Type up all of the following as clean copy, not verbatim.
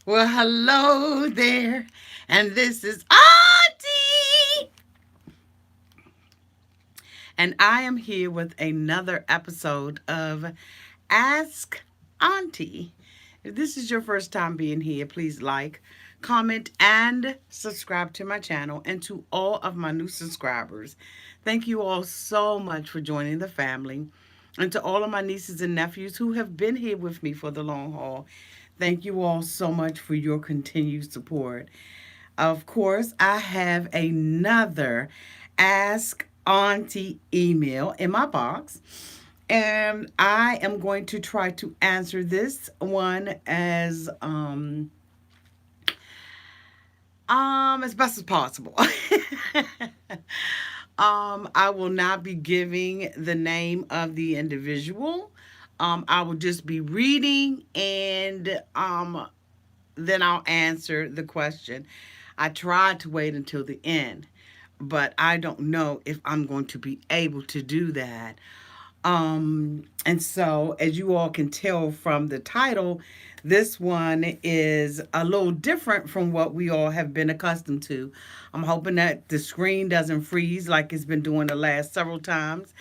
Well, hello there, and this is Auntie, and I am here with another episode of Ask Auntie. If this is your first time being here, please like, comment, and subscribe to my channel. And to all of my new subscribers, thank you all so much for joining the family. And to all of my nieces and nephews who have been here with me for the long haul, thank you all so much for your continued support. Of course, I have another Ask Auntie email in my box. And I am going to try to answer this one as best as possible. I will not be giving the name of the individual. I will just be reading and then I'll answer the question. I tried to wait until the end, but I don't know if I'm going to be able to do that. And so, as you all can tell from the title, this one is a little different from what we all have been accustomed to. I'm hoping that the screen doesn't freeze like it's been doing the last several times.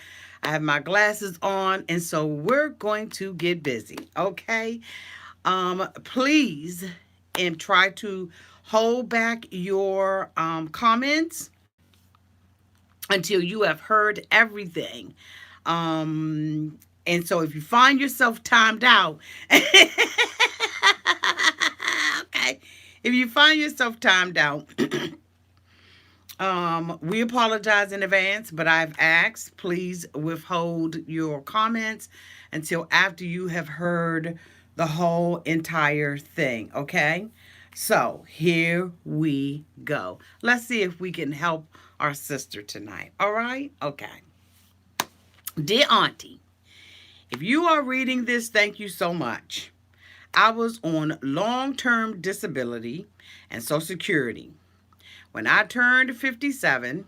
I have my glasses on, and so we're going to get busy, okay? Please and try to hold back your comments until you have heard everything. And so if you find yourself timed out, okay, if you find yourself timed out, we apologize in advance, but I've asked, please withhold your comments until after you have heard the whole entire thing, okay? So here we go. Let's see if we can help our sister tonight, all right? Okay. Dear Auntie, if you are reading this, thank you so much. I was on long term disability and Social Security. When I turned 57,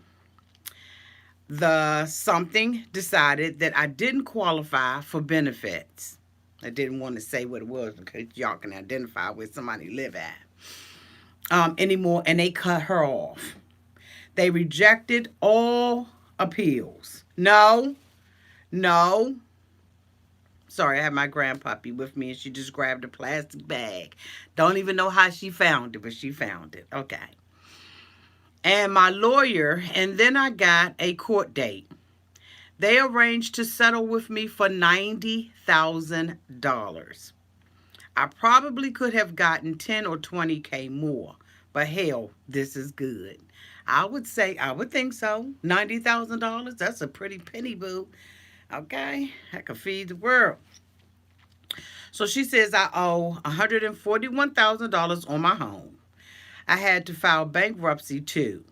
the something decided that I didn't qualify for benefits. I didn't want to say what it was because y'all can identify where somebody live at anymore, and they cut her off. They rejected all appeals. No, no, sorry, I had my grandpuppy with me and she just grabbed a plastic bag. Don't even know how she found it, but she found it. Okay. And my lawyer, and then I got a court date. They arranged to settle with me for $90,000. I probably could have gotten 10 or 20K more, but hell, this is good. I would think so. $90,000, that's a pretty penny, boo. Okay, I could feed the world. So she says I owe $141,000 on my home. I had to file bankruptcy too.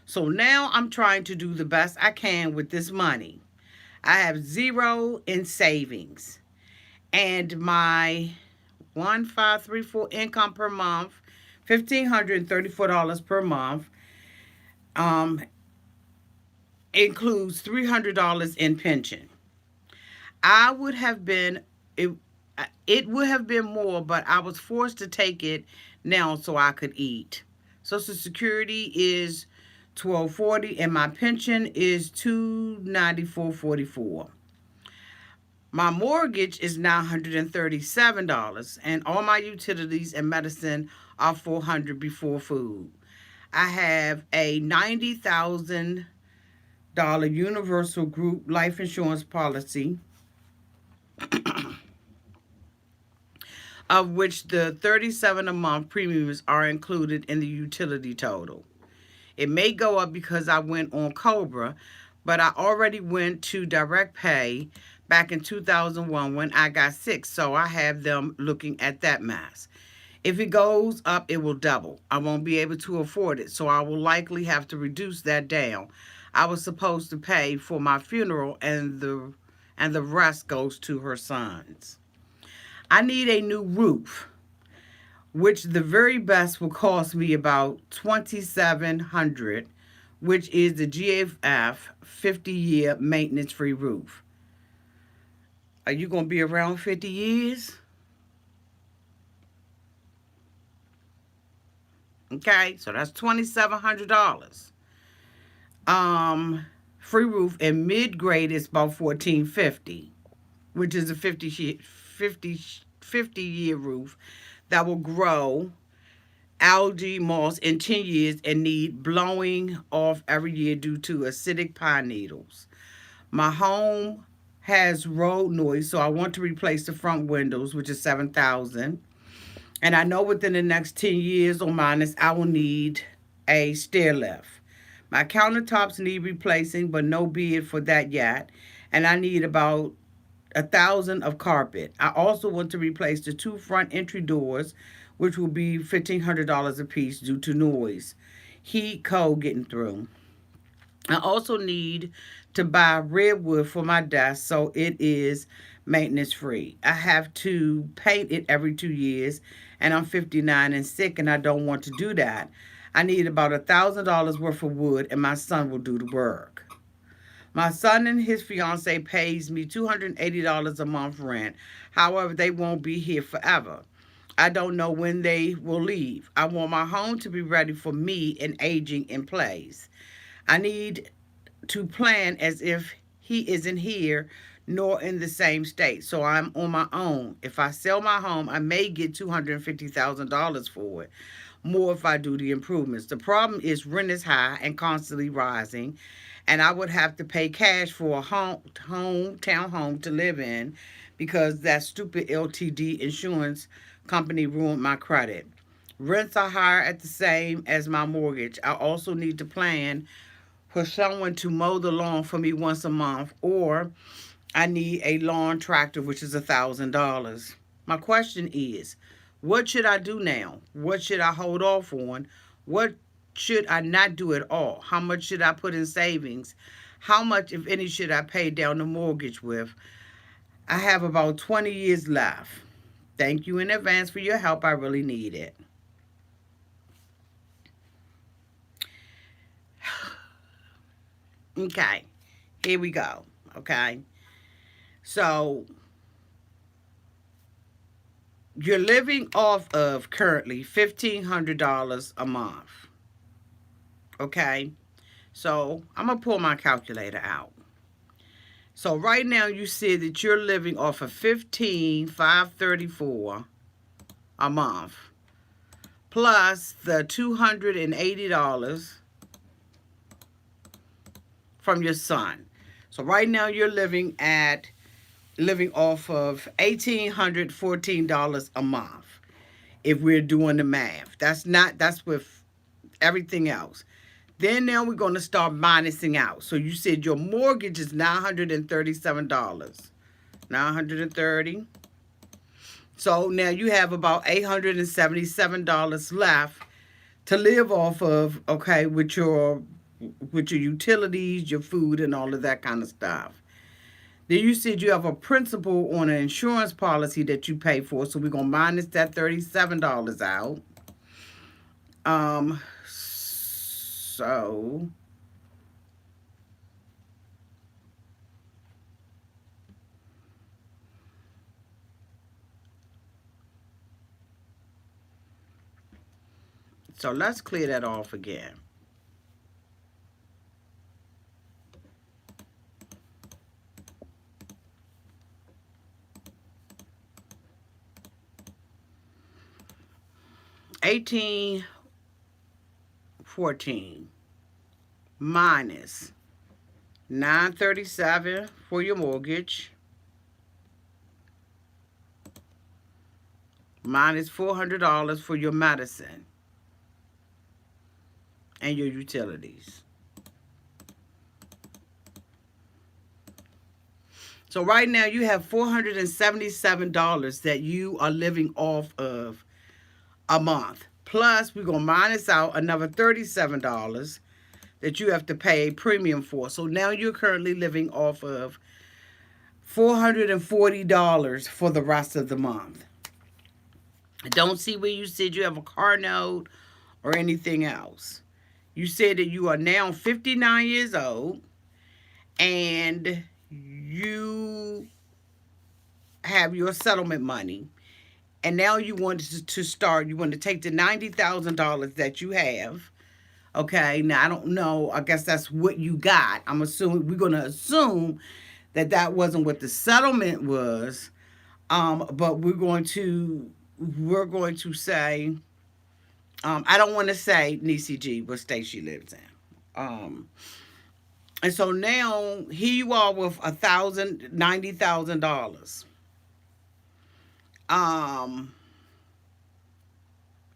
So now I'm trying to do the best I can with this money. I have zero in savings. And my 1534 income per month, $1,534 per month, um, includes $300 in pension. I would have been it, it would have been more, but I was forced to take it now so I could eat. Social Security is 1240 and my pension is 294.44. My mortgage is now $137 and all my utilities and medicine are $400 before food. I have a $90,000 universal group life insurance policy, of which the 37 a month premiums are included in the utility total. It may go up because I went on Cobra, but I already went to direct pay back in 2001 when I got sick, so I have them looking at that mess. If it goes up, it will double. I won't be able to afford it, so I will likely have to reduce that down. I was supposed to pay for my funeral and the rest goes to her sons. I need a new roof, which the very best will cost me about 2,700, which is the GFF 50-year maintenance free roof. Are you going to be around 50 years? Okay, so that's $2,700. Free roof and mid-grade is about $1,450, which is a 50-year roof that will grow algae moss in 10 years and need blowing off every year due to acidic pine needles. My home has road noise, so I want to replace the front windows, which is 7,000. And I know within the next 10 years or minus, I will need a stair lift. My countertops need replacing, but no bid for that yet. And I need about 1,000 of carpet. I also want to replace the two front entry doors, which will be $1,500 a piece due to noise, heat, cold getting through. I also need to buy redwood for my desk so it is maintenance free. I have to paint it every 2 years, and I'm 59 and sick, and I don't want to do that. I need about $1,000 worth of wood, and my son will do the work. My son and his fiance pays me $280 a month rent. However, they won't be here forever. I don't know when they will leave. I want my home to be ready for me and aging in place. I need to plan as if he isn't here nor in the same state. So I'm on my own. If I sell my home, I may get $250,000 for it. More if I do the improvements. The problem is rent is high and constantly rising, and I would have to pay cash for a townhome to live in because that stupid LTD insurance company ruined my credit. Rents are higher at the same as my mortgage. I also need to plan for someone to mow the lawn for me once a month, or I need a lawn tractor, which is $1,000. My question is, what should I do now? What should I hold off on? What should I not do at all? How much should I put in savings? How much, if any, should I pay down the mortgage with? I have about 20 years left. Thank you in advance for your help. I really need it. Okay, here we go. Okay, so you're living off of currently $1,500 a month. Okay, so I'm gonna pull my calculator out. So right now you see that you're living off of $15,534 a month plus the $280 from your son. So right now you're living off of $1,814 a month if we're doing the math. That's with everything else. Then now we're going to start minusing out. So you said your mortgage is $937. 930. So now you have about $877 left to live off of, okay, with your utilities, your food, and all of that kind of stuff. Then you said you have a principal on an insurance policy that you pay for, so we're going to minus that $37 out. So let's clear that off again. $1,814 minus $937 for your mortgage minus $400 for your medicine and your utilities. So right now you have $477 that you are living off of a month. Plus, we're going to minus out another $37 that you have to pay a premium for. So now you're currently living off of $440 for the rest of the month. I don't see where you said you have a car note or anything else. You said that you are now 59 years old and you have your settlement money. And now you want to start, you want to take the $90,000 that you have. Okay, now I don't know. I guess that's what you got. I'm assuming we're gonna assume that that wasn't what the settlement was. But we're going to say, I don't want to say Niecy G, what state she lives in. And so now here you are with $90,000. Um,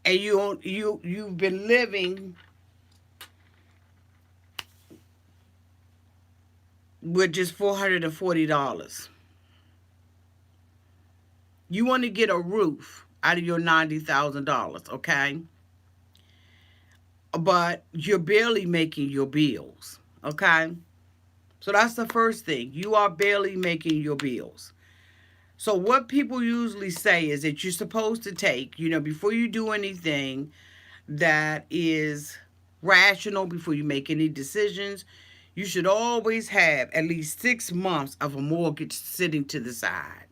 and you've been living with just $440. You want to get a roof out of your $90,000, okay? But you're barely making your bills, okay? So that's the first thing. You are barely making your bills. So what people usually say is that you're supposed to take, before you do anything that is rational, before you make any decisions, you should always have at least 6 months of a mortgage sitting to the side.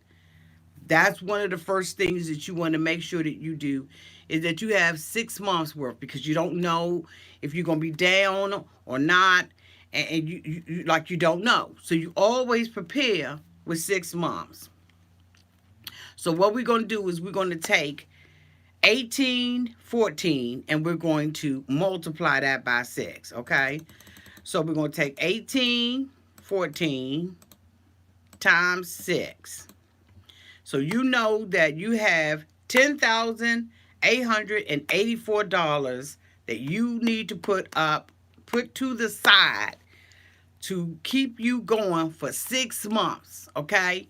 That's one of the first things that you want to make sure that you do, is that you have 6 months worth, because you don't know if you're going to be down or not. And you don't know. So you always prepare with 6 months. So what we're going to do is we're going to take 1814 and we're going to multiply that by 6, okay? So we're going to take 1814 times 6. So you know that you have $10,884 that you need to put to the side to keep you going for 6 months, okay?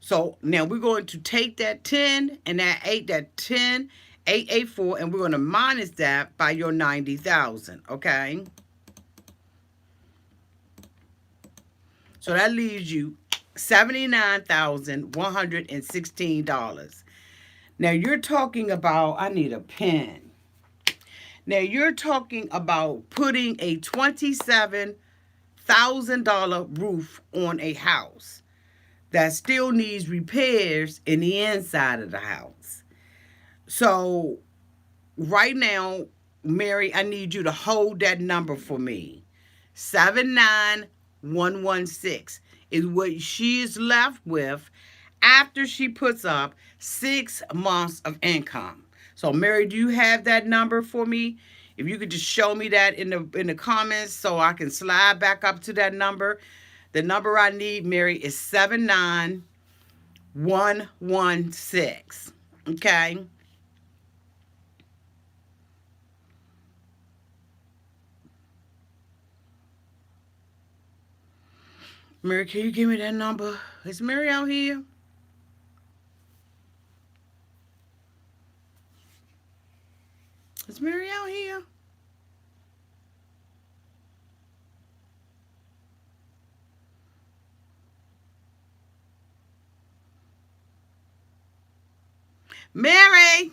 So now we're going to take that 10 and that 884, and we're going to minus that by your 90,000, okay? So that leaves you $79,116. Now you're talking about, I need a pen. Now you're talking about putting a $27,000 roof on a house that still needs repairs in the inside of the house. So right now, Mary, I need you to hold that number for me. 79116 is what she is left with after she puts up 6 months of income. So Mary, do you have that number for me? If you could just show me that in the comments so I can slide back up to that number. The number I need, Mary, is 79116. Okay? Mary, can you give me that number? Is Mary out here? Is Mary out here? Mary!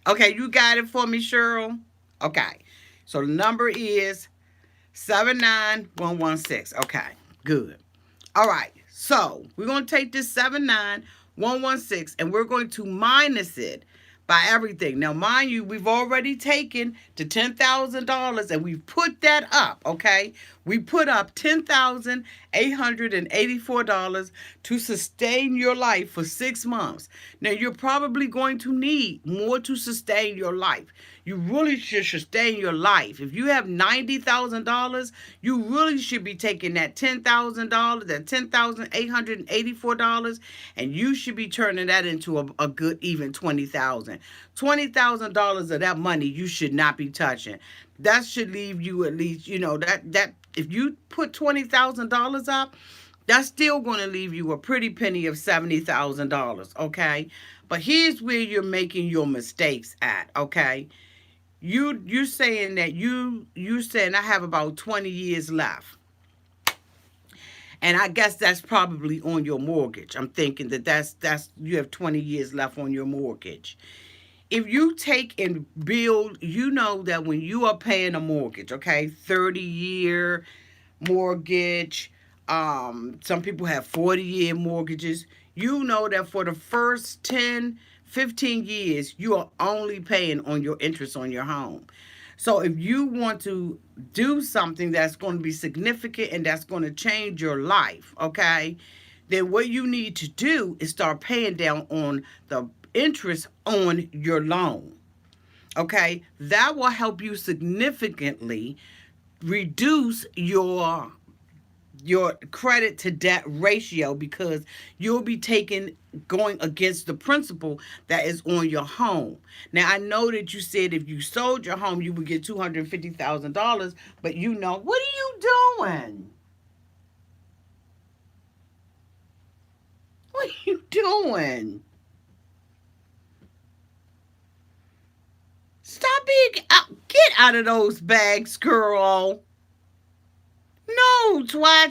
Okay, you got it for me, Cheryl? Okay. So the number is 79116. Okay, good. All right. So we're going to take this 79116 and we're going to minus it by everything. Now, mind you, we've already taken the $10,000 and we've put that up, okay? We put up $10,884 to sustain your life for 6 months. Now, you're probably going to need more to sustain your life. You really should sustain your life. If you have $90,000, you really should be taking that $10,000, that $10,884, and you should be turning that into a good even $20,000. $20,000 of that money you should not be touching. That should leave you at least, that if you put $20,000 up, that's still going to leave you a pretty penny of $70,000, okay? But here's where you're making your mistakes at, okay? You're saying that you're saying I have about 20 years left. And I guess that's probably on your mortgage. I'm thinking that's you have 20 years left on your mortgage. If you take and build, you know that when you are paying a mortgage, okay, 30-year mortgage, some people have 40-year mortgages. You know that for the first 10, 15 years, you are only paying on your interest on your home. So if you want to do something that's going to be significant and that's going to change your life, okay, then what you need to do is start paying down on the interest on your loan. Okay, that will help you significantly reduce your credit to debt ratio, because you'll be taking going against the principal that is on your home. Now I know that you said if you sold your home you would get $250,000, but what are you doing? What are you doing? Stop being out. Get out of those bags, girl. No, twa.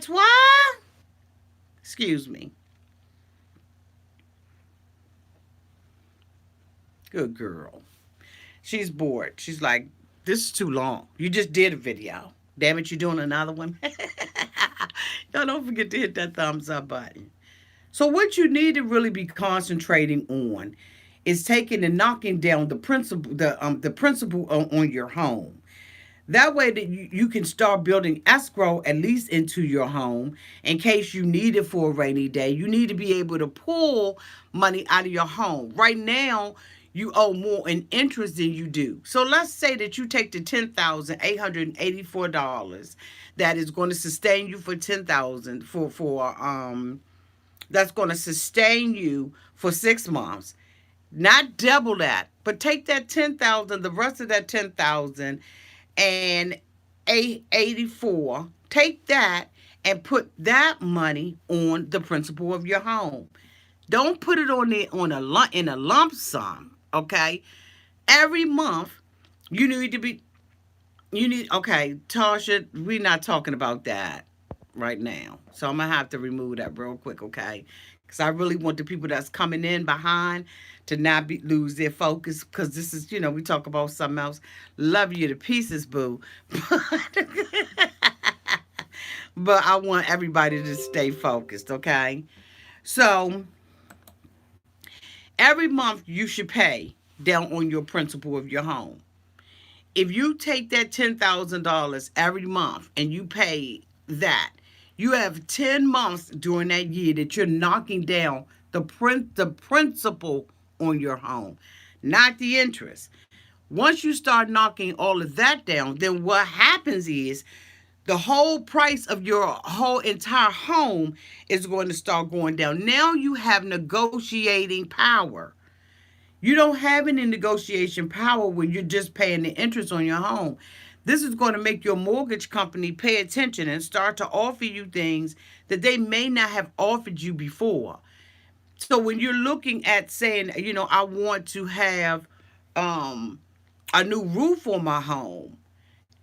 Excuse me. Good girl. She's bored. She's like, this is too long. You just did a video. Damn it, you're doing another one. Y'all don't forget to hit that thumbs up button. So what you need to really be concentrating on is taking and knocking down the principal on your home. That way that you can start building escrow at least into your home in case you need it for a rainy day. You need to be able to pull money out of your home. Right now, you owe more in interest than you do. So let's say that you take the $10,884 that is going to sustain you for 10,000 that's going to sustain you for 6 months. Not double that, but take that 10,000, the rest of that 10,000 and 884, take that and put that money on the principal of your home. Don't put it in a lump sum, okay? Every month you need to be okay, Tasha, we're not talking about that right now. So I'm gonna have to remove that real quick, okay? Because I really want the people that's coming in behind to not lose their focus, because this is, we talk about something else. Love you to pieces, boo. But I want everybody to stay focused, okay? So every month you should pay down on your principal of your home. If you take that $10,000 every month and you pay that, you have 10 months during that year that you're knocking down the principal on your home, not the interest. Once you start knocking all of that down, then what happens is the whole price of your whole entire home is going to start going down. Now you have negotiating power. You don't have any negotiation power when you're just paying the interest on your home. This is going to make your mortgage company pay attention and start to offer you things that they may not have offered you before. So when you're looking at saying, I want to have a new roof on my home,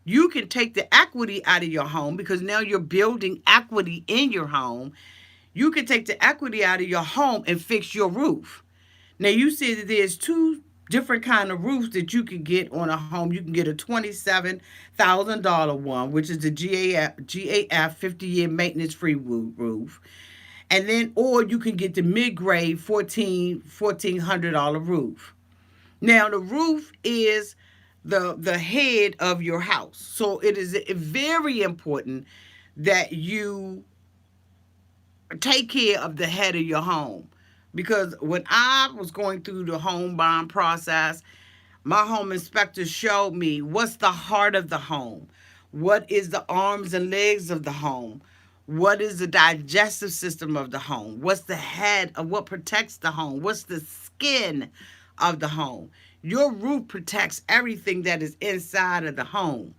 you can take the equity out of your home, because now you're building equity in your home. You can take the equity out of your home and fix your roof. Now, you see that there's two different kind of roofs that you can get on a home. You can get a $27,000 one, which is the GAF 50-year maintenance-free roof. And then, or you can get the mid-grade $1,400 roof. Now, the roof is the head of your house. So it is very important that you take care of the head of your home. Because when I was going through the home buying process, my home inspector showed me what's the heart of the home. What is the arms and legs of the home? What is the digestive system of the home? What's the head of what protects the home? What's the skin of the home? Your roof protects everything that is inside of the home.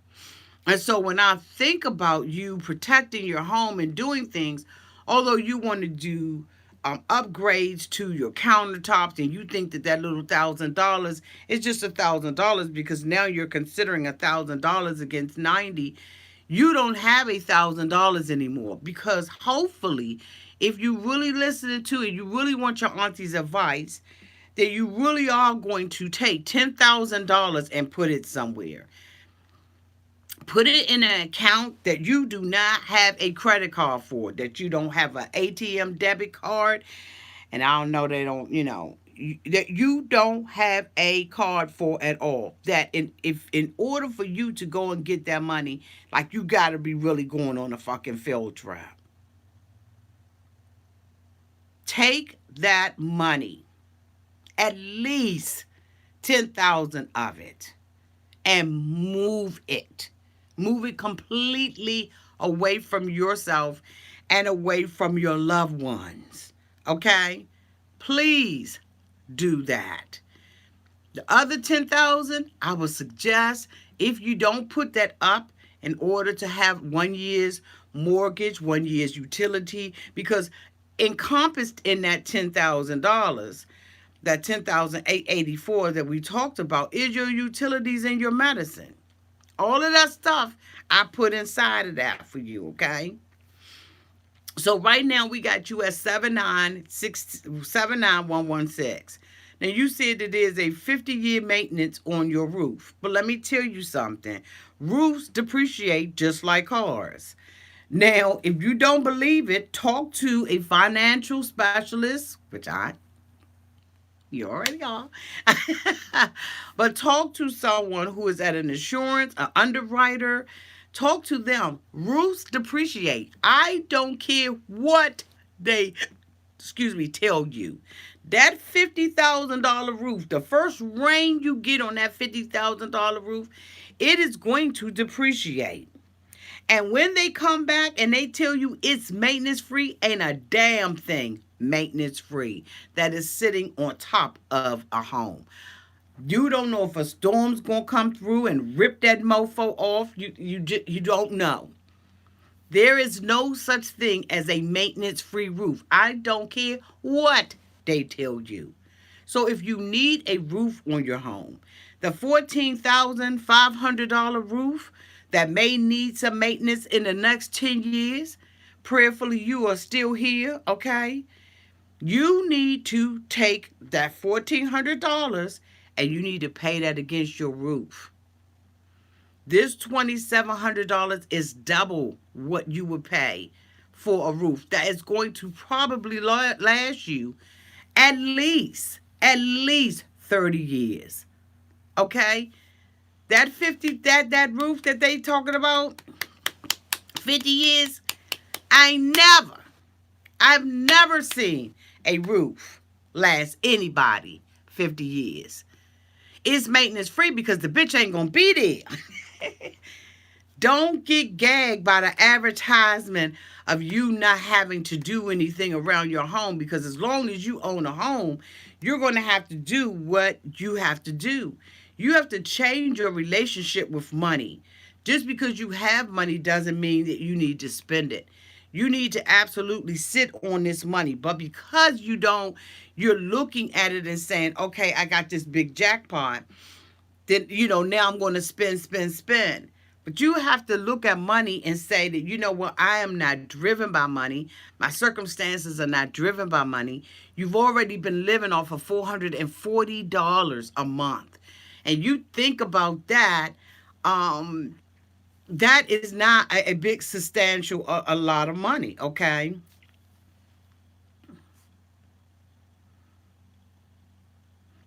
And so when I think about you protecting your home and doing things, although you want to do upgrades to your countertops, and you think that little $1,000 is just $1,000 because now you're considering $1,000 against 90, you don't have $1,000 anymore. Because hopefully, if you really listen to it, you really want your auntie's advice, that you really are going to take $10,000 and put it somewhere. Put it in an account that you do not have a credit card for, that you don't have an ATM debit card. And I don't know, they don't, that you don't have a card for at all. That in order for you to go and get that money, like you got to be really going on a fucking field trip. Take that money, at least 10,000 of it, and move it. Move it completely away from yourself and away from your loved ones. Okay? Please do that. The other 10,000, I would suggest, if you don't put that up in order to have 1 year's mortgage, 1 year's utility, because encompassed in that $10,000, that $10,884 that we talked about, is your utilities and your medicine. All of that stuff I put inside of that for you, okay? So right now we got you at 79116. Now you said that there's a 50-year maintenance on your roof. But let me tell you something. Roofs depreciate just like cars. Now, if you don't believe it, talk to a financial specialist, which you already are. But talk to someone who is at an insurance, an underwriter. Talk to them. Roofs depreciate. I don't care what they, tell you. That $50,000 roof, the first rain you get on that $50,000 roof, it is going to depreciate. And when they come back and they tell you it's maintenance free, ain't a damn thing maintenance free that is sitting on top of a home. You don't know if a storm's gonna come through and rip that mofo off. You don't know. There is no such thing as a maintenance free roof. I don't care what they tell you. So if you need a roof on your home, the $14,500 roof that may need some maintenance in the next 10 years, prayerfully you are still here, okay? You need to take that $1,400 and you need to pay that against your roof. This $2,700 is double what you would pay for a roof that is going to probably last you at least 30 years. Okay? That roof that they talking about, 50 years, I've never seen a roof last anybody 50 years. It's maintenance free because the bitch ain't gonna be there. Don't get gagged by the advertisement of you not having to do anything around your home, because as long as you own a home, you're going to have to do what you have to do. You have to change your relationship with money. Just because you have money doesn't mean that you need to spend it. You need to absolutely sit on this money. But because you don't, you're looking at it and saying, okay, I got this big jackpot. Then, now I'm going to spend. But you have to look at money and say that, you know what, I am not driven by money. My circumstances are not driven by money. You've already been living off of $440 a month. And you think about that, that is not a big substantial, a lot of money, okay?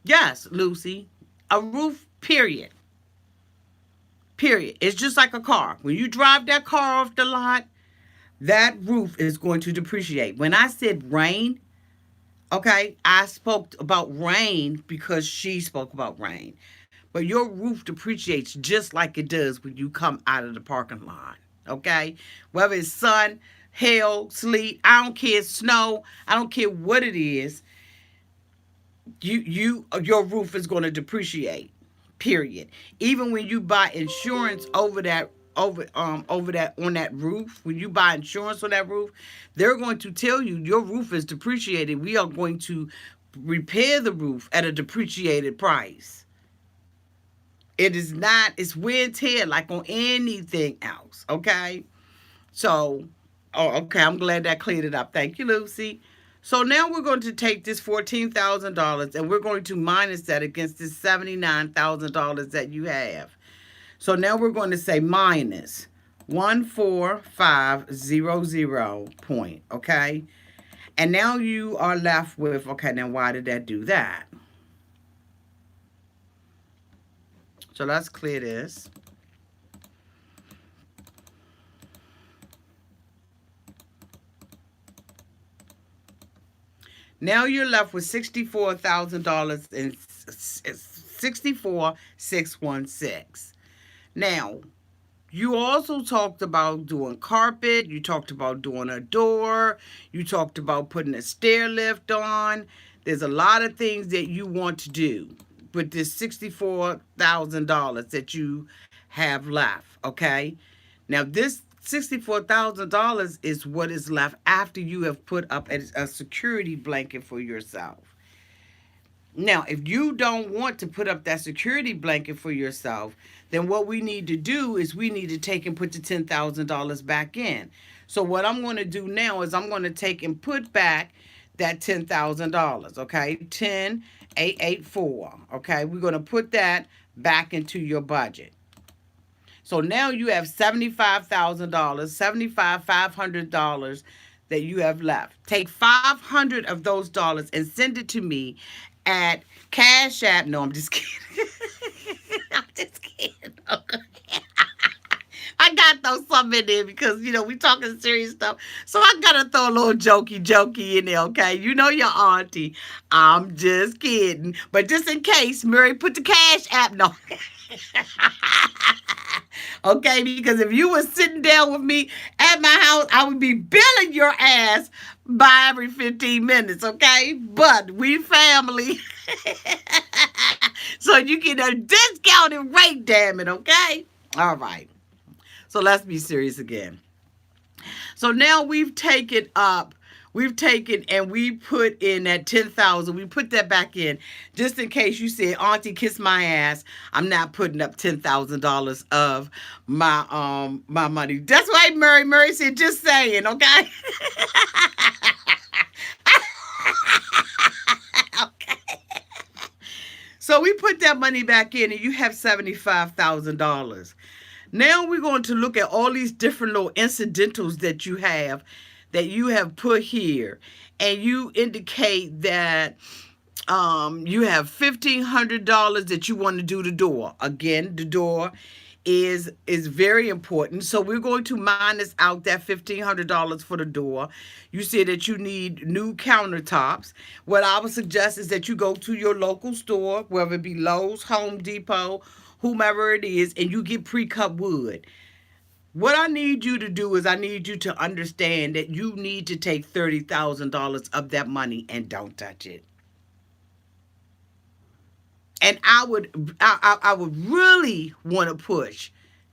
Yes, Lucy, a roof, period. Period. It's just like a car. When you drive that car off the lot, that roof is going to depreciate. When I said rain, okay, I spoke about rain because she spoke about rain. But your roof depreciates just like it does when you come out of the parking lot, okay? Whether it's sun, hail, sleet, I don't care, snow, I don't care what it is, your roof is going to depreciate. Period. Even when you buy insurance on that roof, when you buy insurance on that roof, they're going to tell you your roof is depreciated. We are going to repair the roof at a depreciated price. It is not, it's wear and tear like on anything else, okay? So, okay, I'm glad that cleared it up. Thank you, Lucy. So now we're going to take this $14,000 and we're going to minus that against this $79,000 that you have. So now we're going to say minus 14500 point, okay? And now you are left with, okay, now why did that do that? So let's clear this. Now you're left with $64,000 and 64,616. Now, you also talked about doing carpet, you talked about doing a door, you talked about putting a stair lift on. There's a lot of things that you want to do with this $64,000 that you have left, okay? Now, this $64,000 is what is left after you have put up a security blanket for yourself. Now, if you don't want to put up that security blanket for yourself, then what we need to do is we need to take and put the $10,000 back in. So what I'm going to do now is I'm going to take and put back that $10,000, okay? 10,884, okay? We're going to put that back into your budget. So now you have $75,000, $500 that you have left. Take 500 of those dollars and send it to me at Cash App. No, I'm just kidding. I'm just kidding. Okay. I got to throw something in there because, we talking serious stuff. So I got to throw a little jokey in there, okay? You know your auntie. I'm just kidding. But just in case, Mary put the Cash App. No. Okay, because if you were sitting down with me at my house, I would be billing your ass by every 15 minutes, okay? But we family. So you get a discounted rate, damn it, okay? All right. So let's be serious again. So now we've taken and we put in that 10,000. We put that back in just in case you said, Auntie, kiss my ass. I'm not putting up $10,000 of my my money. That's right, Mary. Mary said, just saying, okay? Okay. So we put that money back in and you have $75,000. Now we're going to look at all these different little incidentals that you have put here, and you indicate that you have $1,500 that you want to do the door. Again, the door is very important. So we're going to minus out that $1,500 for the door. You said that you need new countertops. What I would suggest is that you go to your local store, whether it be Lowe's, Home Depot, whomever it is, and you get pre-cut wood. What I need you to do is I need you to understand that you need to take $30,000 of that money and don't touch it. And I would really want to push,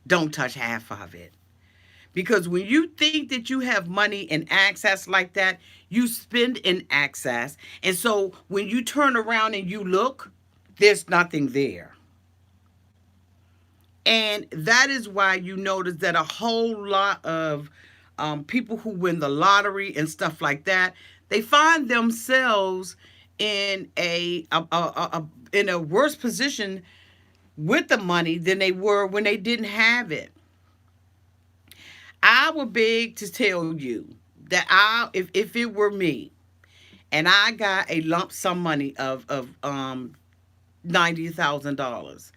don't touch half of it. Because when you think that you have money in access like that, you spend in access. And so when you turn around and you look, there's nothing there. And that is why you notice that a whole lot of people who win the lottery and stuff like that, they find themselves in a worse position with the money than they were when they didn't have it. I would beg to tell you that if it were me and I got a lump sum money of $90,000,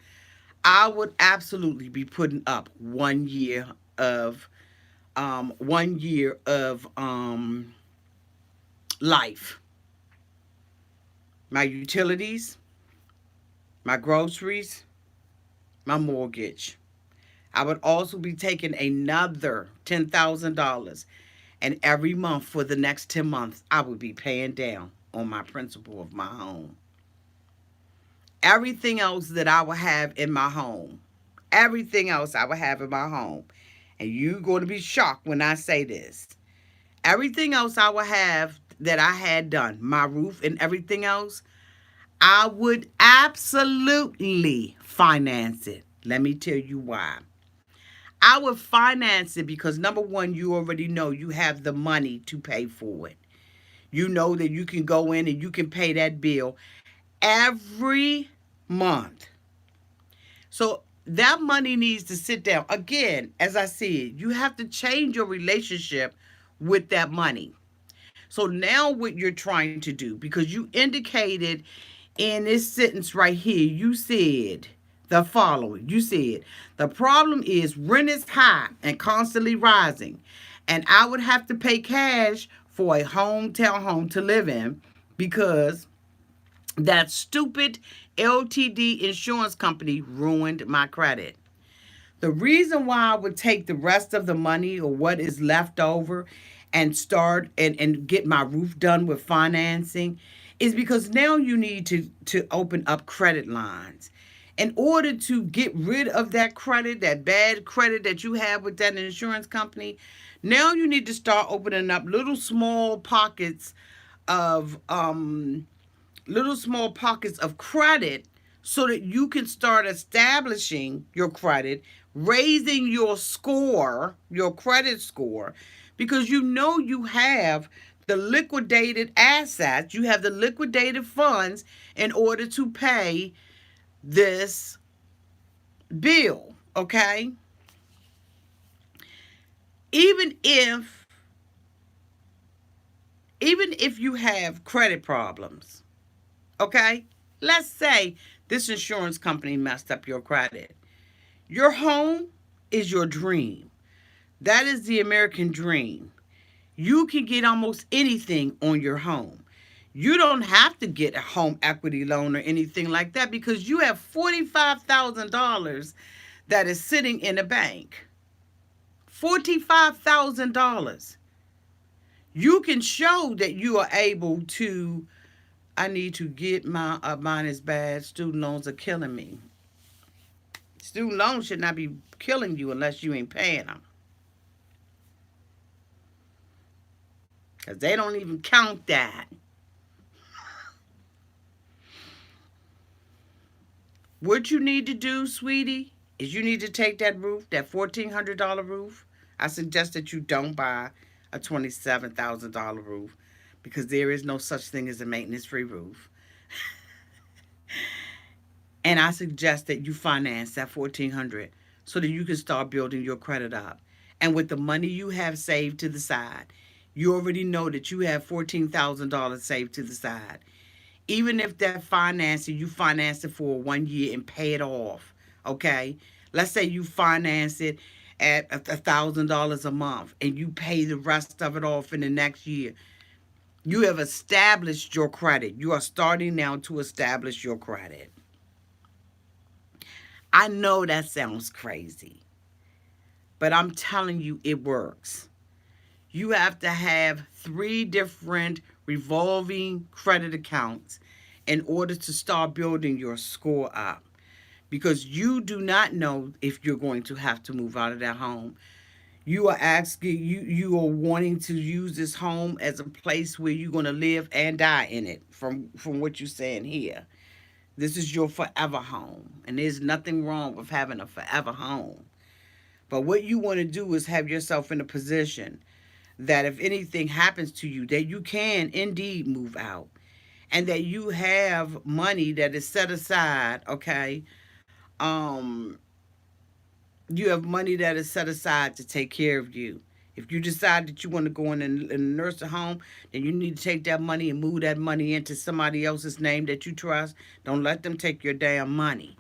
I would absolutely be putting up 1 year of life. My utilities, my groceries, my mortgage. I would also be taking another $10,000, and every month for the next 10 months, I would be paying down on my principal of my home. Everything else that I will have in my home, everything else I will have in my home, and you're going to be shocked when I say this, everything else I will have that I had done, my roof and everything else, I would absolutely finance it. Let me tell you why. I would finance it because, number one, you already know you have the money to pay for it. You know that you can go in and you can pay that bill every month. So that money needs to sit down. Again, as I said, you have to change your relationship with that money. So now what you're trying to do, because you indicated in this sentence right here, you said the following. You said, the problem is rent is high and constantly rising, and I would have to pay cash for a hometown home to live in because that stupid LTD insurance company ruined my credit. The reason why I would take the rest of the money or what is left over and start and get my roof done with financing is because now you need to open up credit lines. In order to get rid of that credit, that bad credit that you have with that insurance company, now you need to start opening up of little small pockets of credit so that you can start establishing your credit, raising your score, your credit score, because you know you have the liquidated assets, you have the liquidated funds in order to pay this bill, okay? Even if even if you have credit problems, okay? Let's say this insurance company messed up your credit. Your home is your dream. That is the American dream. You can get almost anything on your home. You don't have to get a home equity loan or anything like that because you have $45,000 that is sitting in a bank. $45,000. You can show that you are able to. I need to get mine is bad. Student loans are killing me. Student loans should not be killing you unless you ain't paying them. Because they don't even count that. What you need to do, sweetie, is you need to take that roof, that $1,400 roof. I suggest that you don't buy a $27,000 roof because there is no such thing as a maintenance-free roof. And I suggest that you finance that $1,400 so that you can start building your credit up. And with the money you have saved to the side, you already know that you have $14,000 saved to the side. Even if that financing, you finance it for 1 year and pay it off, okay? Let's say you finance it at $1,000 a month and you pay the rest of it off in the next year. You have established your credit. You are starting now to establish your credit. I know that sounds crazy, but I'm telling you it works. You have to have 3 different revolving credit accounts in order to start building your score up, because you do not know if you're going to have to move out of that home. You are asking, you are wanting to use this home as a place where you're going to live and die in it, from what you're saying here. This is your forever home, and there's nothing wrong with having a forever home. But what you want to do is have yourself in a position that if anything happens to you, that you can indeed move out and that you have money that is set aside, okay? Um, you have money that is set aside to take care of you. If you decide that you want to go in a nursing home, then you need to take that money and move that money into somebody else's name that you trust. Don't let them take your damn money.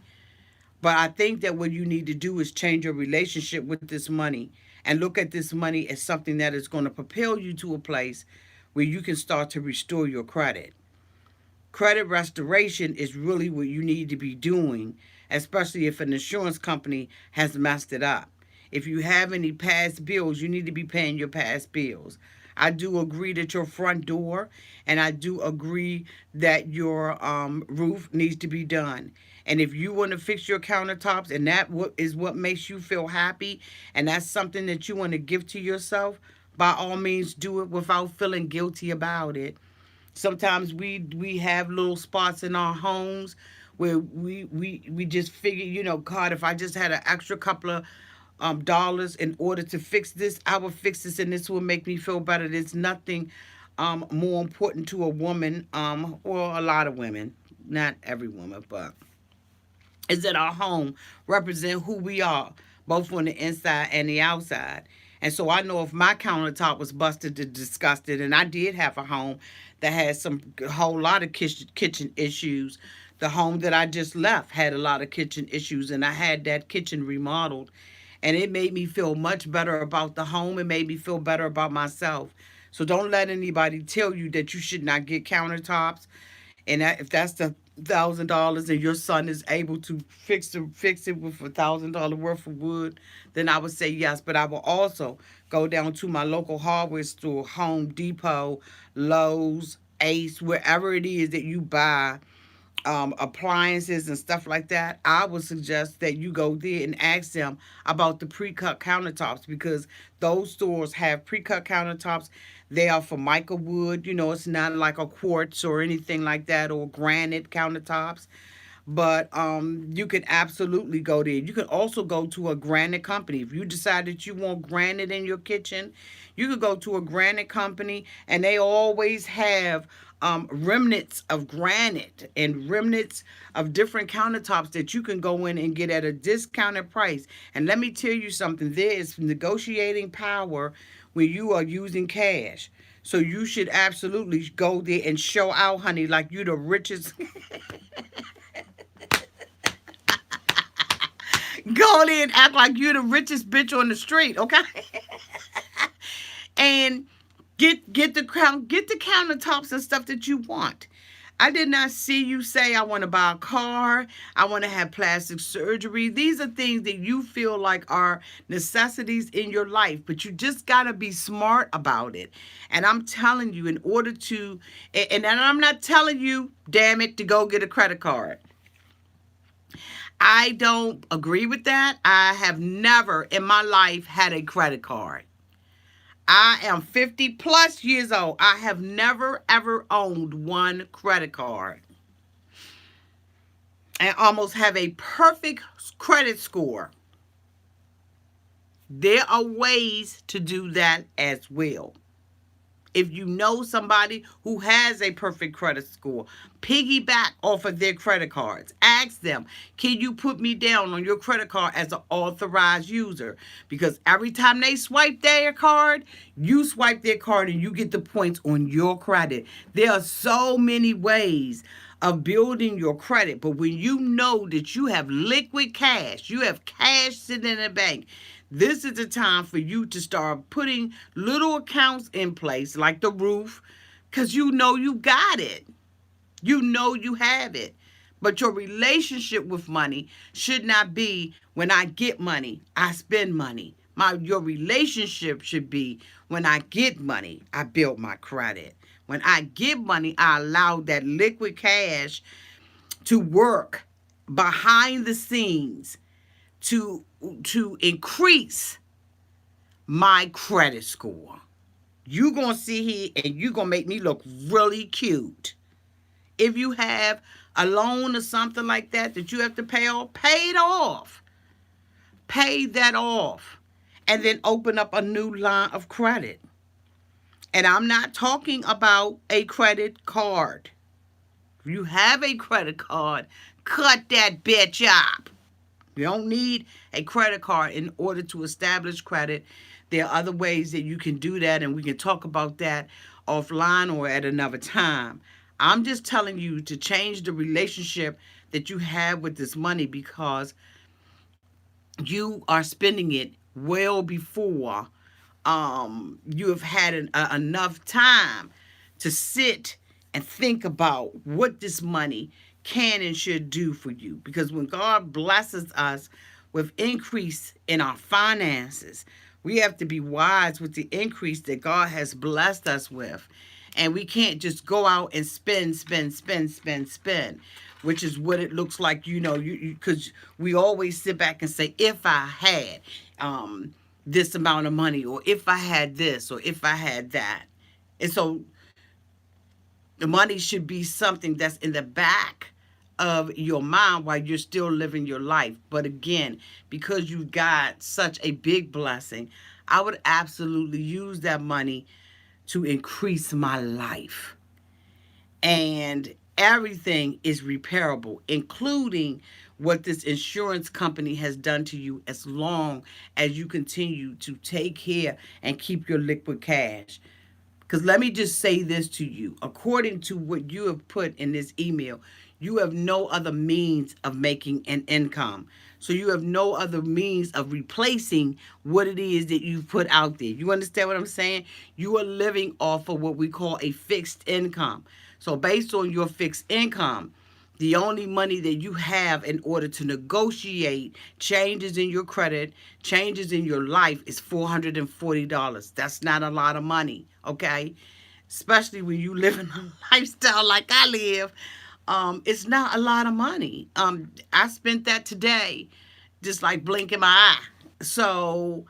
But I think that what you need to do is change your relationship with this money and look at this money as something that is going to propel you to a place where you can start to restore your credit. Credit restoration is really what you need to be doing, especially if an insurance company has messed it up. If you have any past bills, you need to be paying your past bills. I do agree that your front door, and I do agree that your roof needs to be done. And if you want to fix your countertops and that is what makes you feel happy, and that's something that you want to give to yourself, by all means do it without feeling guilty about it. Sometimes we have little spots in our homes where we just figure, God, if I just had an extra couple of dollars in order to fix this, I will fix this and this will make me feel better. There's nothing more important to a woman, or a lot of women, not every woman, but is that our home represent who we are, both on the inside and the outside. And so I know if my countertop was busted and disgusted, and I did have a home that had a whole lot of kitchen issues. The home that I just left had a lot of kitchen issues, and I had that kitchen remodeled, and it made me feel much better about the home. It made me feel better about myself. So don't let anybody tell you that you should not get countertops. And that, if that's the $1,000 and your son is able to fix it with $1,000 worth of wood, then I would say yes. But I will also go down to my local hardware store, Home Depot, Lowe's, Ace, wherever it is that you buy appliances and stuff like that. I would suggest that you go there and ask them about the pre-cut countertops, because those stores have pre-cut countertops. They are for mica wood. It's not like a quartz or anything like that, or granite countertops. But you can absolutely go there. You can also go to a granite company. If you decide that you want granite in your kitchen, you could go to a granite company, and they always have remnants of granite and remnants of different countertops that you can go in and get at a discounted price. And let me tell you something, there is negotiating power when you are using cash. So you should absolutely go there and show out, honey, like you the richest. Go there and act like you're the richest bitch on the street, okay? And get the countertops and stuff that you want. I did not see you say, I want to buy a car, I want to have plastic surgery. These are things that you feel like are necessities in your life, but you just got to be smart about it. And I'm telling you, in order to, and I'm not telling you, damn it, to go get a credit card. I don't agree with that. I have never in my life had a credit card. I am 50 plus years old. I have never, ever owned one credit card. And almost have a perfect credit score. There are ways to do that as well. If you know somebody who has a perfect credit score, piggyback off of their credit cards. Ask them, can you put me down on your credit card as an authorized user? Because every time they swipe their card, you swipe their card and you get the points on your credit. There are so many ways of building your credit. But when you know that you have liquid cash, you have cash sitting in the bank, this is the time for you to start putting little accounts in place, like the roof, because you know you got it. You know you have it. But your relationship with money should not be, when I get money, I spend money. Your relationship should be, when I get money, I build my credit. When I get money, I allow that liquid cash to work behind the scenes to increase my credit score. You gonna sit here and you gonna make me look really cute. If you have a loan or something like that you have to pay off, pay it off. Pay that off. And then open up a new line of credit. And I'm not talking about a credit card. If you have a credit card, cut that bitch up. You don't need a credit card in order to establish credit. There are other ways that you can do that, and we can talk about that offline or at another time. I'm just telling you to change the relationship that you have with this money, because you are spending it well before you have had enough time to sit and think about what this money can and should do for you. Because when God blesses us with increase in our finances, we have to be wise with the increase that God has blessed us with. And we can't just go out and spend, which is what it looks like, because we always sit back and say, if I had this amount of money, or if I had this, or if I had that. And so the money should be something that's in the back of your mind while you're still living your life. But again, because you got such a big blessing, I would absolutely use that money to increase my life. And everything is repairable, including what this insurance company has done to you as long as you continue to take care and keep your liquid cash. Because let me just say this to you. According to what you have put in this email, you have no other means of making an income. So you have no other means of replacing what it is that you've put out there. You understand what I'm saying? You are living off of what we call a fixed income. So based on your fixed income, the only money that you have in order to negotiate changes in your credit, changes in your life is $440. That's not a lot of money, okay? Especially when you live in a lifestyle like I live. It's not a lot of money. I spent that today, just like blinking my eye. So,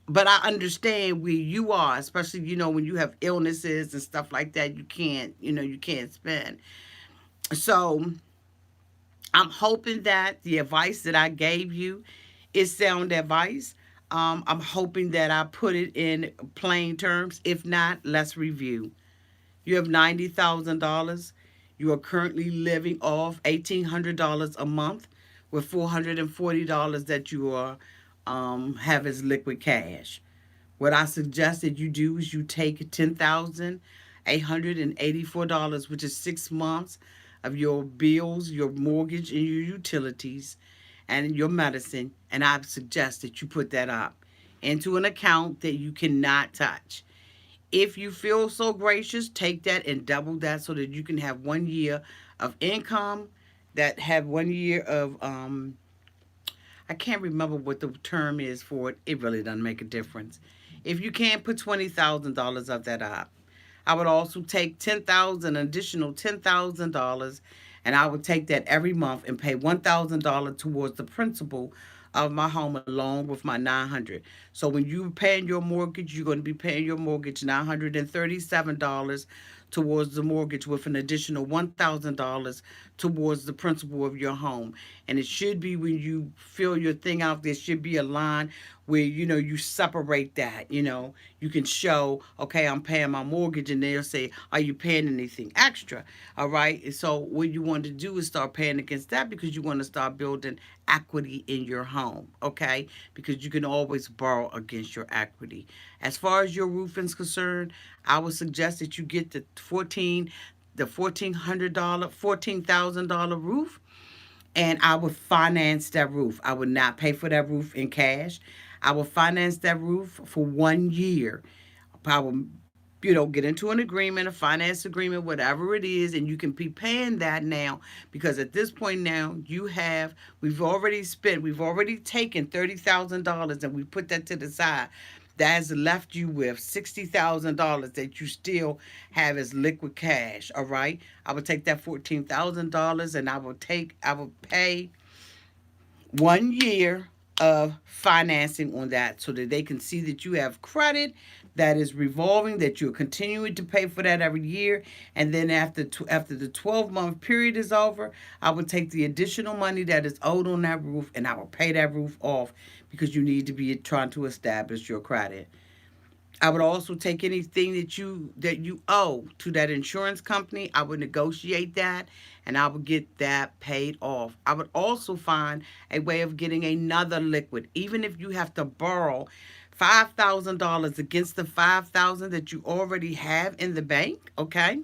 but I understand where you are, especially, when you have illnesses and stuff like that, you can't spend. So, I'm hoping that the advice that I gave you is sound advice. I'm hoping that I put it in plain terms. If not, let's review. You have $90,000. You are currently living off $1,800 a month with $440 that you are have as liquid cash. What I suggest that you do is you take $10,884, which is 6 months of your bills, your mortgage, and your utilities, and your medicine, and I suggest that you put that up into an account that you cannot touch. If you feel so gracious, take that and double that so that you can have 1 year of income, that have 1 year of I can't remember what the term is for it. It really doesn't make a difference. If you can't put $20,000 of that up, I would also take additional $10,000, and I would take that every month and pay $1,000 towards the principal of my home along with my 900. So when you're paying your mortgage, you're going to be paying your mortgage $937 towards the mortgage with an additional $1,000 towards the principal of your home. And it should be, when you fill your thing out, there should be a line where, you separate that. You can show, okay, I'm paying my mortgage, and they'll say, are you paying anything extra? All right. And so what you want to do is start paying against that, because you want to start building equity in your home. Okay. Because you can always borrow against your equity. As far as your roofing is concerned, I would suggest that you get the $1,400 roof, and I would finance that roof. I would not pay for that roof in cash. I would finance that roof for 1 year. I would, get into an agreement, a finance agreement, whatever it is, and you can be paying that now, because at this point now we've already taken $30,000 and we put that to the side. That has left you with $60,000 that you still have as liquid cash. All right. I would take that $14,000 and I would pay 1 year of financing on that, so that they can see that you have credit that is revolving, that you're continuing to pay for that every year. And then after the 12-month period is over, I would take the additional money that is owed on that roof, and I will pay that roof off, because you need to be trying to establish your credit. I would also take anything that you owe to that insurance company. I would negotiate that, and I would get that paid off. I would also find a way of getting another liquid, even if you have to borrow $5,000 against the $5,000 that you already have in the bank. Okay,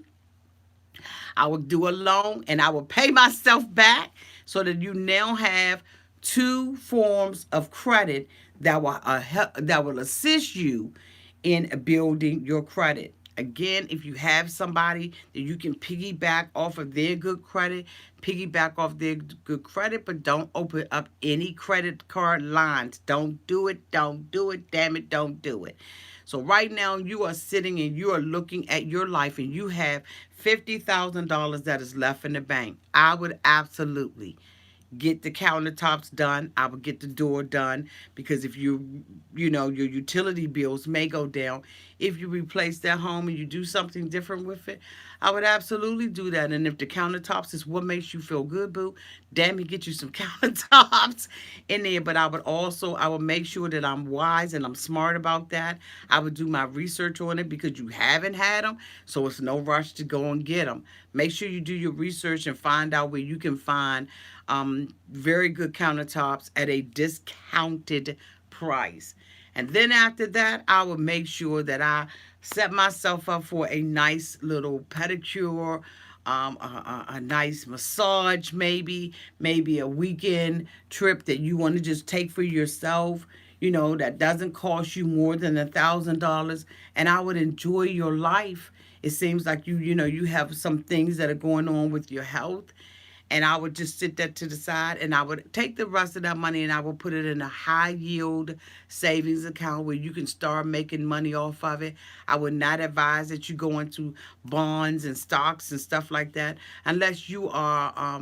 I would do a loan, and I would pay myself back, so that you now have two forms of credit that will assist you in building your credit. Again, if you have somebody that you can piggyback off of their good credit, but don't open up any credit card lines. Don't do it. Damn it, don't do it. So right now you are sitting and you are looking at your life, and you have $50,000 that is left in the bank. I would absolutely get the countertops done. I would get the door done, because if your utility bills may go down if you replace that home and you do something different with it, I would absolutely do that. And if the countertops is what makes you feel good, boo, damn it, get you some countertops in there. But I would make sure that I'm wise and I'm smart about that. I would do my research on it because you haven't had them, so it's no rush to go and get them. Make sure you do your research and find out where you can find very good countertops at a discounted price. And then after that, I would make sure that I set myself up for a nice little pedicure, a nice massage, maybe a weekend trip that you want to just take for yourself. That doesn't cost you more than $1,000, and I would enjoy your life. It seems like you have some things that are going on with your health, and I would just sit that to the side, and I would take the rest of that money and I would put it in a high yield savings account where you can start making money off of it. I would not advise that you go into bonds and stocks and stuff like that unless you are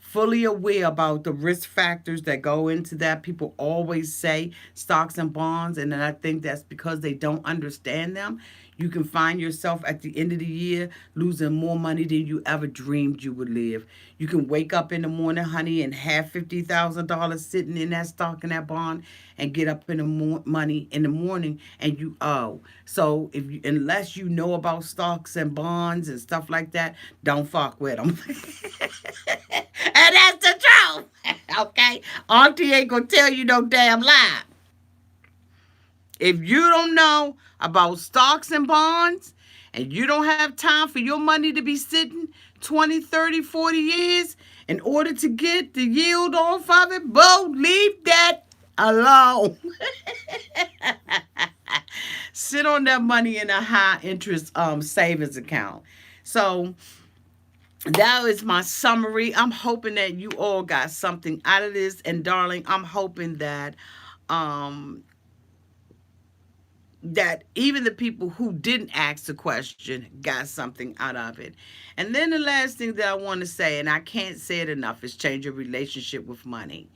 fully aware about the risk factors that go into that. People always say stocks and bonds, and then I think that's because they don't understand them. You can find yourself at the end of the year losing more money than you ever dreamed you would live. You can wake up in the morning, honey, and have $50,000 sitting in that stock and that bond, and get up in the money in the morning and you owe. So unless you know about stocks and bonds and stuff like that, don't fuck with them. And that's the truth. Okay, Auntie ain't gonna tell you no damn lie. If you don't know about stocks and bonds and you don't have time for your money to be sitting 20, 30, 40 years in order to get the yield off of it, boo, leave that alone. Sit on that money in a high interest savings account. So that is my summary. I'm hoping that you all got something out of this. And darling, I'm hoping um that even the people who didn't ask the question got something out of it. And then the last thing that I want to say, and I can't say it enough, is change your relationship with money.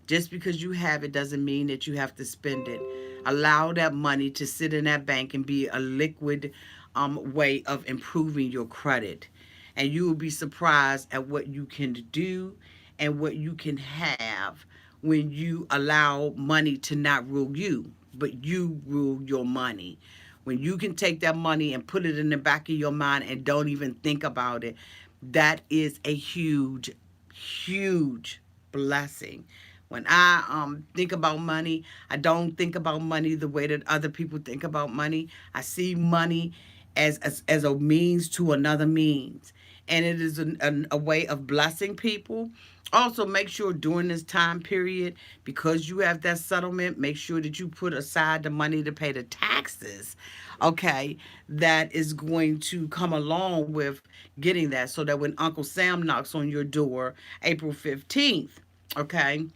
Just because you have it doesn't mean that you have to spend it. Allow that money to sit in that bank and be a liquid way of improving your credit. And you will be surprised at what you can do and what you can have when you allow money to not rule you, but you rule your money. When you can take that money and put it in the back of your mind and don't even think about it, that is a huge, huge blessing. When I think about money, I don't think about money the way that other people think about money. I see money as a means to another means. And it is a way of blessing people. Also, make sure during this time period, because you have that settlement, make sure that you put aside the money to pay the taxes, okay, that is going to come along with getting that, so that when Uncle Sam knocks on your door April 15th, okay,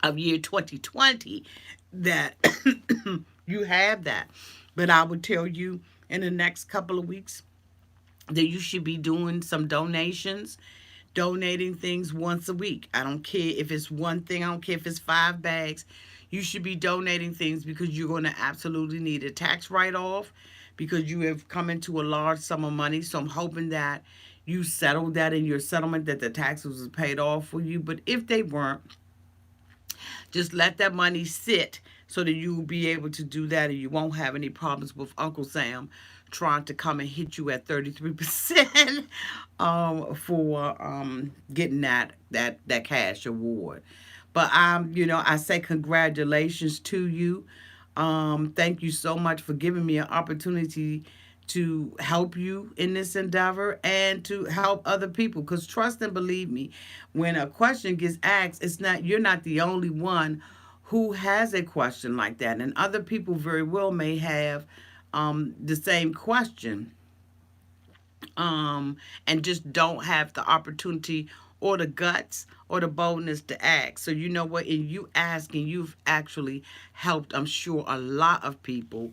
of year 2020, that you have that. But I would tell you in the next couple of weeks that you should be doing some donations, donating things once a week. I don't care if it's one thing, I don't care if it's 5 bags. You should be donating things because you're going to absolutely need a tax write-off because you have come into a large sum of money. So I'm hoping that you settled that in your settlement, that the taxes was paid off for you. But if they weren't, just let that money sit so that you will be able to do that, and you won't have any problems with Uncle Sam trying to come and hit you at 33% for getting that cash award. But I say congratulations to you. Thank you so much for giving me an opportunity to help you in this endeavor and to help other people, because trust and believe me, when a question gets asked, you're not the only one who has a question like that, and other people very well may have the same question, and just don't have the opportunity or the guts or the boldness to ask. So you know what, in you asking, you've actually helped, I'm sure, a lot of people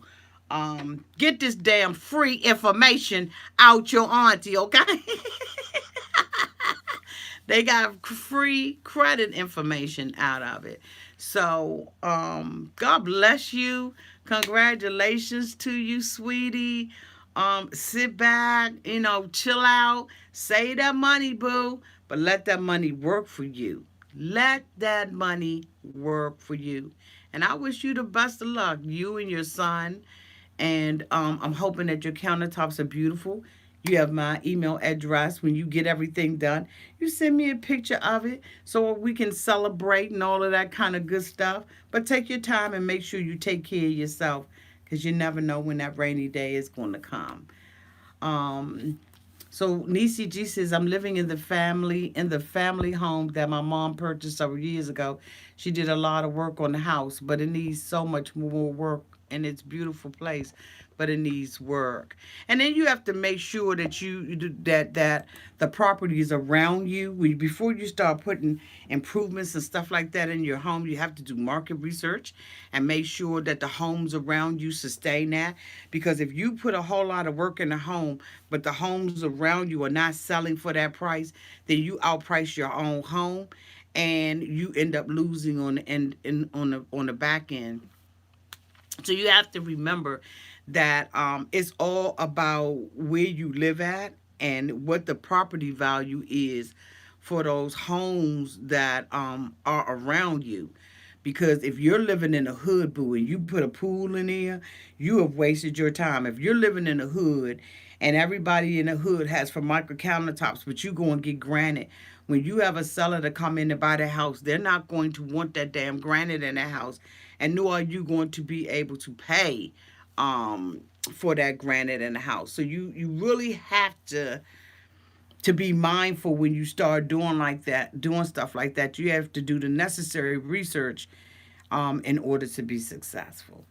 get this damn free information out your auntie, okay? They got free credit information out of it. So, God bless you. Congratulations to you, sweetie. Sit back, chill out, save that money, boo, but let that money work for you. Let that money work for you. And I wish you the best of luck, you and your son. And I'm hoping that your countertops are beautiful. You have my email address. When you get everything done, you send me a picture of it so we can celebrate and all of that kind of good stuff. But take your time and make sure you take care of yourself because you never know when that rainy day is going to come. Um, so Nisi G says, I'm living in the family home that my mom purchased several years ago. She did a lot of work on the house, but it needs so much more work, and it's a beautiful place, but it needs work. And then you have to make sure that that the properties around you, before you start putting improvements and stuff like that in your home, you have to do market research and make sure that the homes around you sustain that. Because if you put a whole lot of work in the home, but the homes around you are not selling for that price, then you outprice your own home, and you end up losing on the end on the back end. So you have to remember that it's all about where you live at and what the property value is for those homes that are around you. Because if you're living in a hood, boo, and you put a pool in there, you have wasted your time. If you're living in a hood and everybody in the hood has Formica countertops, but you go and get granite, when you have a seller to come in and buy the house, they're not going to want that damn granite in the house, and nor are you going to be able to pay for that granite in the house. So you really have to be mindful when you start doing stuff like that. You have to do the necessary research in order to be successful.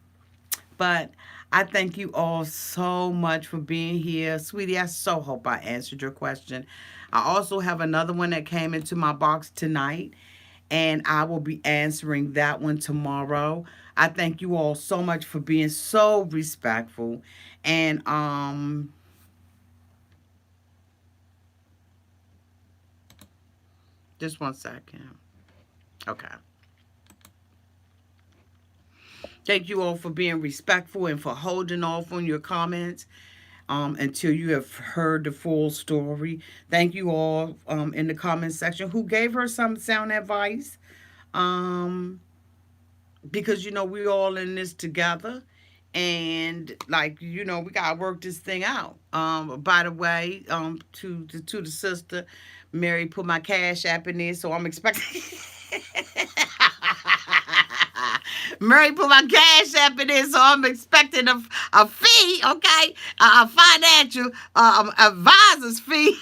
But I thank you all so much for being here. Sweetie, I so hope I answered your question. I also have another one that came into my box tonight, and I will be answering that one tomorrow. I thank you all so much for being so respectful. And just 1 second. Okay. Thank you all for being respectful and for holding off on your comments until you have heard the full story. Thank you all in the comment section who gave her some sound advice. Um, because we all in this together, and like we gotta work this thing out. By the way, to the sister, Mary put my cash app in there, so I'm expecting. Mary put my cash app in there, so I'm expecting a fee, okay? A financial advisor's fee.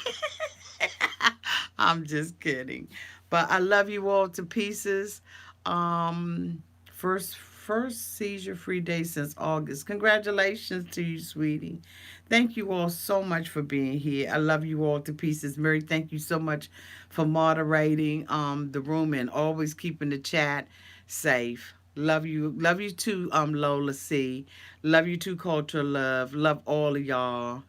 I'm just kidding. But I love you all to pieces. First seizure free day since August. Congratulations to you, sweetie. Thank you all so much for being here. I love you all to pieces. Mary, thank you so much for moderating the room and always keeping the chat safe. Love you. Love you too, Lola C. Love you too, Culture Love. Love all of y'all.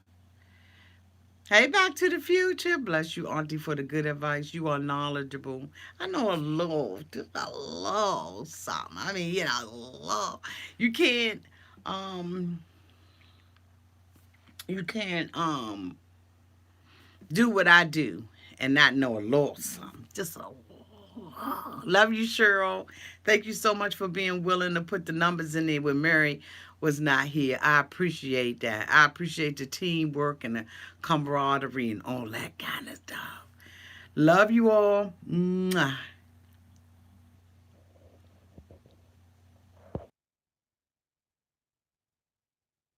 Hey, Back to the Future. Bless you, Auntie, for the good advice. You are knowledgeable. I know just a little something. I mean, a little. You can't, um, you can't, do what I do and not know a little something. Just a little. Love you, Cheryl. Thank you so much for being willing to put the numbers in there when Mary was not here. I appreciate that. I appreciate the teamwork and the camaraderie and all that kind of stuff. Love you all. Mwah.